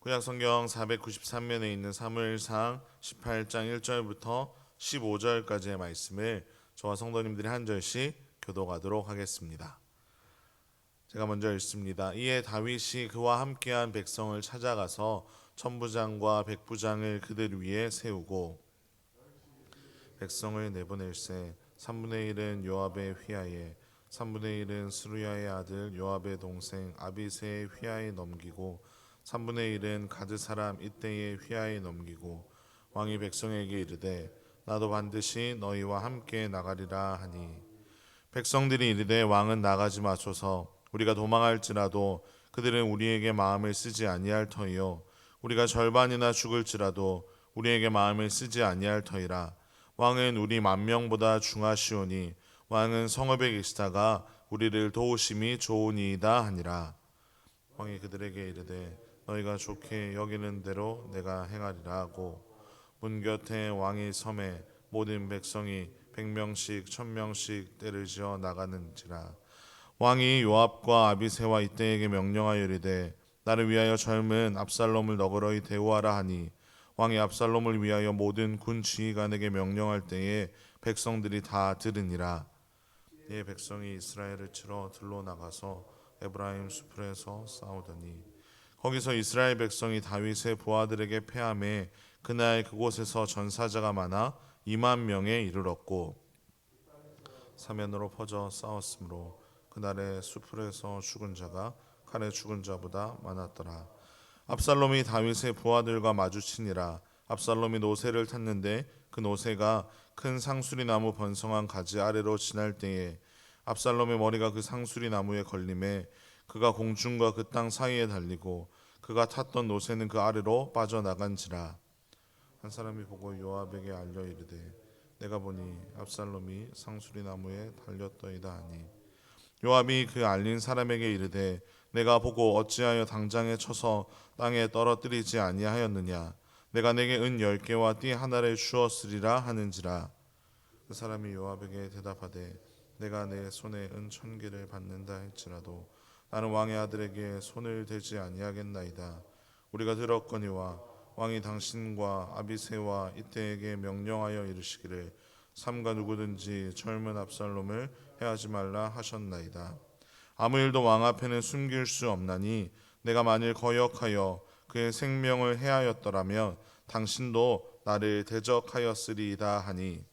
구약성경 493면에 있는 사무엘상 18장 1절부터 15절까지의 말씀을 저와 성도님들이 한 절씩 교독하도록 하겠습니다. 제가 먼저 읽습니다. 이에 다윗이 그와 함께한 백성을 찾아가서 천부장과 백부장을 그들 위에 세우고 백성을 내보낼세 3분의 1은 요압의 휘하에 3분의 1은 스루야의 아들 요압의 동생 아비새의 휘하에 넘기고 3분의 1은 가드 사람 이때의 휘하에 넘기고 왕이 백성에게 이르되 나도 반드시 너희와 함께 나가리라 하니 백성들이 이르되 왕은 나가지 마소서 우리가 도망할지라도 그들은 우리에게 마음을 쓰지 아니할 터이요 우리가 절반이나 죽을지라도 우리에게 마음을 쓰지 아니할 터이라 왕은 우리 만명보다 중하시오니 왕은 성읍에 계시다가 우리를 도우심이 좋으니이다 하니라. 왕이 그들에게 이르되 너희가 좋게 여기는 대로 내가 행하리라 하고 문 곁에 왕의 섬에 모든 백성이 100명씩 1000명씩 떼를 지어 나가는지라. 왕이 요압과 아비새와 이때에게 명령하여 이르되 나를 위하여 젊은 압살롬을 너그러이 대우하라 하니 왕이 압살롬을 위하여 모든 군 지휘관에게 명령할 때에 백성들이 다 들으니라. 이에 백성이 이스라엘을 치러 들로 나가서 에브라임 수풀에서 싸우더니 거기서 이스라엘 백성이 다윗의 부하들에게 패하매 그날 그곳에서 전사자가 많아 2만 명에 이르렀고 사면으로 퍼져 싸웠으므로 그날의 수풀에서 죽은 자가 칼에 죽은 자보다 많았더라. 압살롬이 다윗의 부하들과 마주치니라. 압살롬이 노새를 탔는데 그 노새가 큰 상수리 나무 번성한 가지 아래로 지날 때에 압살롬의 머리가 그 상수리 나무에 걸림에 그가 공중과 그 땅 사이에 달리고 그가 탔던 노새는 그 아래로 빠져나간지라. 한 사람이 보고 요압에게 알려 이르되 내가 보니 압살롬이 상수리 나무에 달렸더이다 하니 요압이 그 알린 사람에게 이르되 내가 보고 어찌하여 당장에 쳐서 땅에 떨어뜨리지 아니하였느냐 내가 내게 은 10개와 띠 하나를 주었으리라 하는지라. 그 사람이 요압에게 대답하되 내가 내 손에 은 1000개를 받는다 할지라도 나는 왕의 아들에게 손을 대지 아니하겠나이다. 우리가 들었거니와 왕이 당신과 아비새와 이때에게 명령하여 이르시기를 삼가 누구든지 젊은 압살롬을 해하지 말라 하셨나이다. 아무 일도 왕 앞에는 숨길 수 없나니 내가 만일 거역하여 그의 생명을 해하였더라면 당신도 나를 대적하였으리이다 하니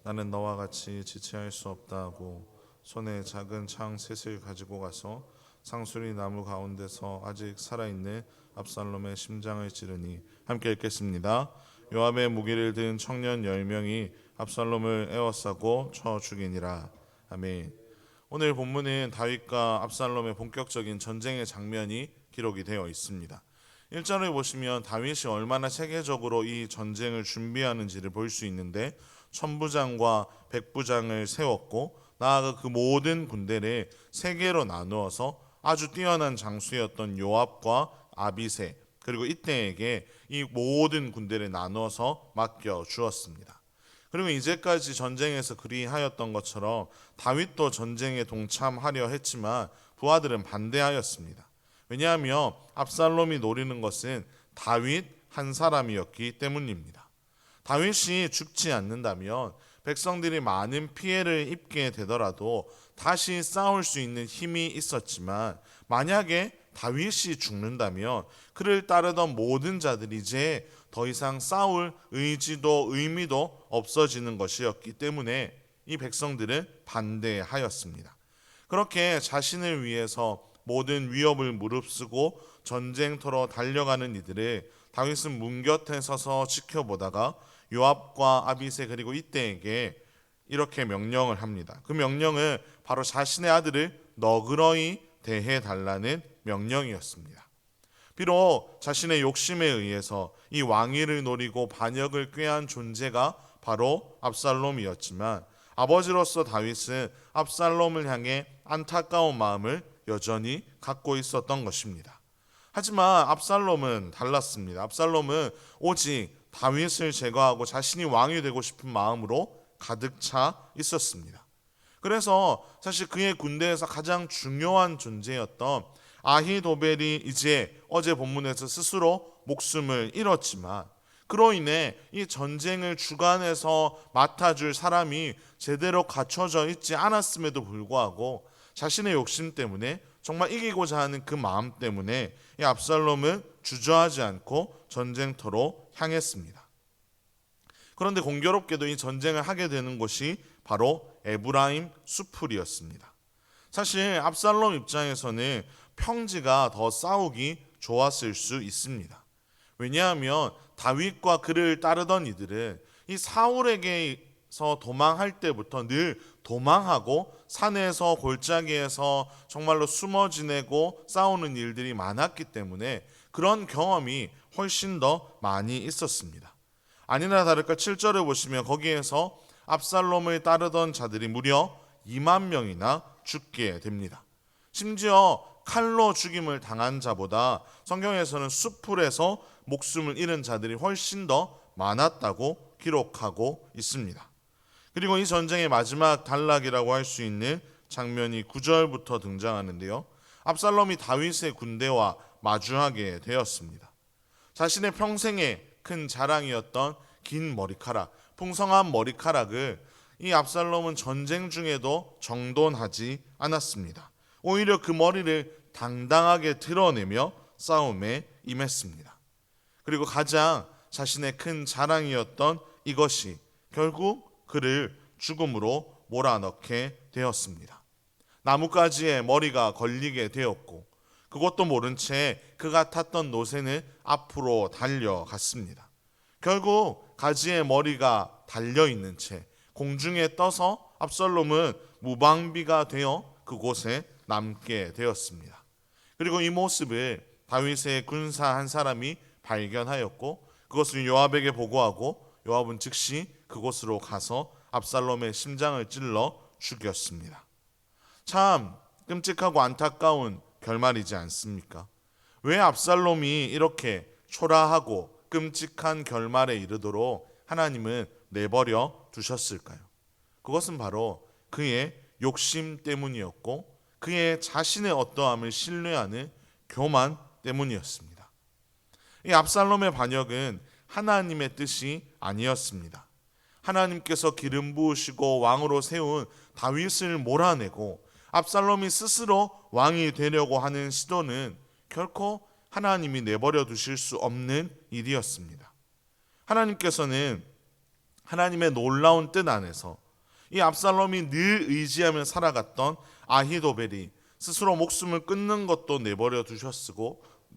나는 너와 같이 지체할 수 없다 하고 손에 작은 창 셋을 가지고 가서 상수리 나무 가운데서 아직 살아있는 압살롬의 심장을 찌르니 함께 읽겠습니다. 요압의 무기를 든 청년 10명이 압살롬을 에워싸고 쳐 죽이니라. 아멘. 오늘 본문은 다윗과 압살롬의 본격적인 전쟁의 장면이 기록이 되어 있습니다. 1절을 보시면 다윗이 얼마나 체계적으로 이 전쟁을 준비하는지를 볼 수 있는데 천부장과 백부장을 세웠고 나아가 그 모든 군대를 세 개로 나누어서 아주 뛰어난 장수였던 요압과 아비새 그리고 이때에게 이 모든 군대를 나누어서 맡겨 주었습니다. 그리고 이제까지 전쟁에서 그리하였던 것처럼 다윗도 전쟁에 동참하려 했지만 부하들은 반대하였습니다. 왜냐하면 압살롬이 노리는 것은 다윗 한 사람이었기 때문입니다. 다윗이 죽지 않는다면 백성들이 많은 피해를 입게 되더라도 다시 싸울 수 있는 힘이 있었지만 만약에 다윗이 죽는다면 그를 따르던 모든 자들이 이제 더 이상 싸울 의지도 의미도 없어지는 것이었기 때문에 이 백성들은 반대하였습니다. 그렇게 자신을 위해서 모든 위협을 무릅쓰고 전쟁터로 달려가는 이들을 다윗은 문 곁에 서서 지켜보다가 요압과 아비새 그리고 이때에게 이렇게 명령을 합니다. 그 명령은 바로 자신의 아들을 너그러이 대해달라는 명령이었습니다. 비록 자신의 욕심에 의해서 이 왕위를 노리고 반역을 꾀한 존재가 바로 압살롬이었지만 아버지로서 다윗은 압살롬을 향해 안타까운 마음을 여전히 갖고 있었던 것입니다. 하지만 압살롬은 달랐습니다. 압살롬은 오직 다윗을 제거하고 자신이 왕이 되고 싶은 마음으로 가득 차 있었습니다. 그래서 사실 그의 군대에서 가장 중요한 존재였던 아히도벨이 이제 어제 본문에서 스스로 목숨을 잃었지만 그로 인해 이 전쟁을 주관해서 맡아줄 사람이 제대로 갖춰져 있지 않았음에도 불구하고 자신의 욕심 때문에 정말 이기고자 하는 그 마음 때문에 이 압살롬은 주저하지 않고 전쟁터로 향했습니다. 그런데 공교롭게도 이 전쟁을 하게 되는 곳이 바로 에브라임 수풀이었습니다. 사실 압살롬 입장에서는 평지가 더 싸우기 좋았을 수 있습니다. 왜냐하면 다윗과 그를 따르던 이들은 이 사울에게서 도망할 때부터 늘 도망하고 산에서 골짜기에서 정말로 숨어 지내고 싸우는 일들이 많았기 때문에 그런 경험이 훨씬 더 많이 있었습니다. 아니나 다를까 7절에 보시면 거기에서 압살롬을 따르던 자들이 무려 2만 명이나 죽게 됩니다. 심지어 칼로 죽임을 당한 자보다 성경에서는 수풀에서 목숨을 잃은 자들이 훨씬 더 많았다고 기록하고 있습니다. 그리고 이 전쟁의 마지막 단락이라고 할 수 있는 장면이 9절부터 등장하는데요. 압살롬이 다윗의 군대와 마주하게 되었습니다. 자신의 평생의 큰 자랑이었던 긴 머리카락, 풍성한 머리카락을 이 압살롬은 전쟁 중에도 정돈하지 않았습니다. 오히려 그 머리를 당당하게 드러내며 싸움에 임했습니다. 그리고 가장 자신의 큰 자랑이었던 이것이 결국 그를 죽음으로 몰아넣게 되었습니다. 나뭇가지에 머리가 걸리게 되었고 그것도 모른 채 그가 탔던 노새는 앞으로 달려갔습니다. 결국 가지에 머리가 달려있는 채 공중에 떠서 압살롬은 무방비가 되어 그곳에 남게 되었습니다. 그리고 이 모습을 다윗의 군사 한 사람이 발견하였고 그것을 요압에게 보고하고 요압은 즉시 그곳으로 가서 압살롬의 심장을 찔러 죽였습니다. 참 끔찍하고 안타까운 결말이지 않습니까? 왜 압살롬이 이렇게 초라하고 끔찍한 결말에 이르도록 하나님은 내버려 두셨을까요? 그것은 바로 그의 욕심 때문이었고 그의 자신의 어떠함을 신뢰하는 교만 때문이었습니다. 이 압살롬의 반역은 하나님의 뜻이 아니었습니다. 하나님께서 기름 부으시고 왕으로 세운 다윗을 몰아내고 압살롬이 스스로 왕이 되려고 하는 시도는 결코 하나님이 내버려 두실 수 없는 일이었습니다. 하나님께서는 하나님의 놀라운 뜻 안에서 이 압살롬이 늘 의지하며 살아갔던 아히도벨이 스스로 목숨을 끊는 것도 내버려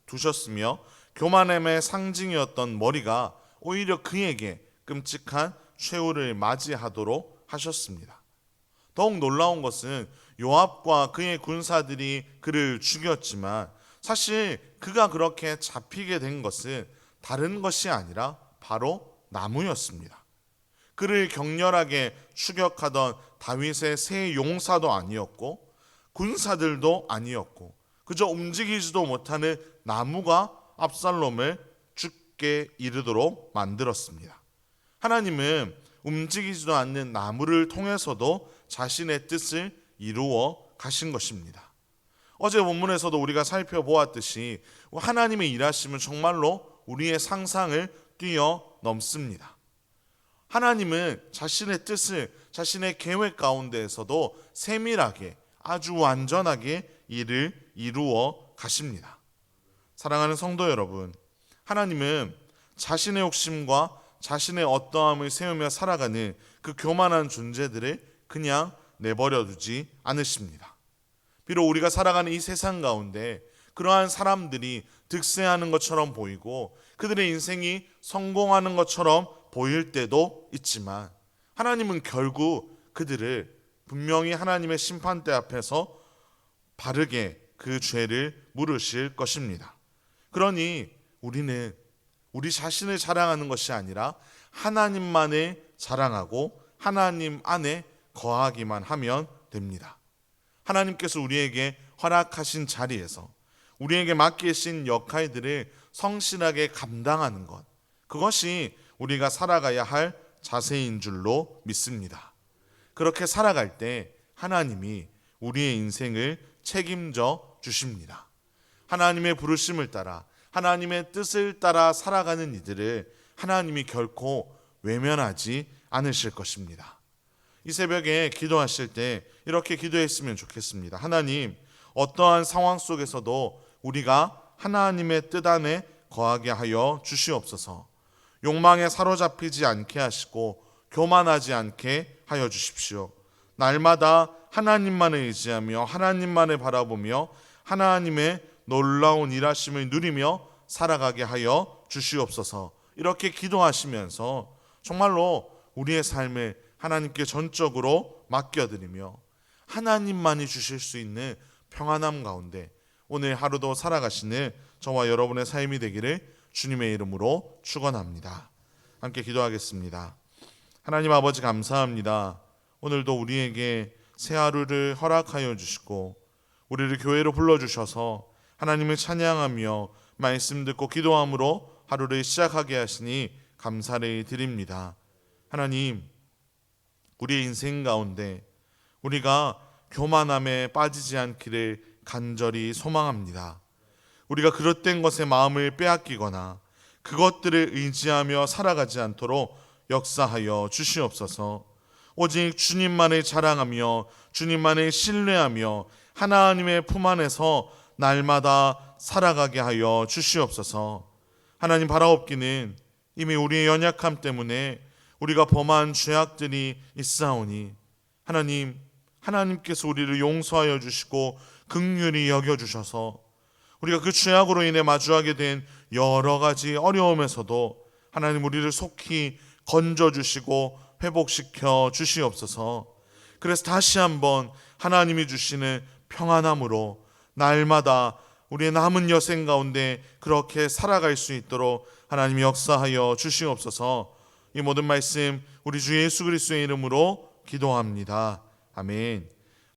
두셨으며 교만함의 상징이었던 머리가 오히려 그에게 끔찍한 최후를 맞이하도록 하셨습니다. 더욱 놀라운 것은 요압과 그의 군사들이 그를 죽였지만 사실 그가 그렇게 잡히게 된 것은 다른 것이 아니라 바로 나무였습니다. 그를 격렬하게 추격하던 다윗의 세 용사도 아니었고 군사들도 아니었고 그저 움직이지도 못하는 나무가 압살롬을 죽게 이르도록 만들었습니다. 하나님은 움직이지도 않는 나무를 통해서도 자신의 뜻을 이루어 가신 것입니다. 어제 본문에서도 우리가 살펴보았듯이 하나님의 일하심은 정말로 우리의 상상을 뛰어넘습니다. 하나님은 자신의 뜻을 자신의 계획 가운데에서도 세밀하게 아주 완전하게 일을 이루어 가십니다. 사랑하는 성도 여러분, 하나님은 자신의 욕심과 자신의 어떠함을 세우며 살아가는 그 교만한 존재들을 그냥 내버려 두지 않으십니다. 비록 우리가 살아가는 이 세상 가운데 그러한 사람들이 득세하는 것처럼 보이고 그들의 인생이 성공하는 것처럼 보일 때도 있지만 하나님은 결국 그들을 분명히 하나님의 심판대 앞에서 바르게 그 죄를 물으실 것입니다. 그러니 우리는 우리 자신을 자랑하는 것이 아니라 하나님만을 자랑하고 하나님 안에 거하기만 하면 됩니다. 하나님께서 우리에게 허락하신 자리에서 우리에게 맡기신 역할들을 성실하게 감당하는 것, 그것이 우리가 살아가야 할 자세인 줄로 믿습니다. 그렇게 살아갈 때 하나님이 우리의 인생을 책임져 주십니다. 하나님의 부르심을 따라 하나님의 뜻을 따라 살아가는 이들을 하나님이 결코 외면하지 않으실 것입니다. 이 새벽에 기도하실 때 이렇게 기도했으면 좋겠습니다. 하나님, 어떠한 상황 속에서도 우리가 하나님의 뜻 안에 거하게 하여 주시옵소서. 욕망에 사로잡히지 않게 하시고 교만하지 않게 하여 주십시오. 날마다 하나님만을 의지하며 하나님만을 바라보며 하나님의 놀라운 일하심을 누리며 살아가게 하여 주시옵소서. 이렇게 기도하시면서 정말로 우리의 삶을 하나님께 전적으로 맡겨드리며 하나님만이 주실 수 있는 평안함 가운데 오늘 하루도 살아가시는 저와 여러분의 삶이 되기를 주님의 이름으로 축원합니다. 함께 기도하겠습니다. 하나님 아버지, 감사합니다. 오늘도 우리에게 새 하루를 허락하여 주시고 우리를 교회로 불러주셔서 하나님을 찬양하며 말씀 듣고 기도함으로 하루를 시작하게 하시니 감사를 드립니다. 하나님, 우리의 인생 가운데 우리가 교만함에 빠지지 않기를 간절히 소망합니다. 우리가 그릇된 것에 마음을 빼앗기거나 그것들을 의지하며 살아가지 않도록 역사하여 주시옵소서. 오직 주님만을 자랑하며 주님만을 신뢰하며 하나님의 품 안에서 날마다 살아가게 하여 주시옵소서. 하나님, 바라옵기는 이미 우리의 연약함 때문에 우리가 범한 죄악들이 있사오니 하나님께서 우리를 용서하여 주시고 긍휼히 여겨주셔서 우리가 그 죄악으로 인해 마주하게 된 여러 가지 어려움에서도 하나님 우리를 속히 건져주시고 회복시켜 주시옵소서. 그래서 다시 한번 하나님이 주시는 평안함으로 날마다 우리의 남은 여생 가운데 그렇게 살아갈 수 있도록 하나님이 역사하여 주시옵소서. 이 모든 말씀 우리 주 예수 그리스도의 이름으로 기도합니다. 아멘.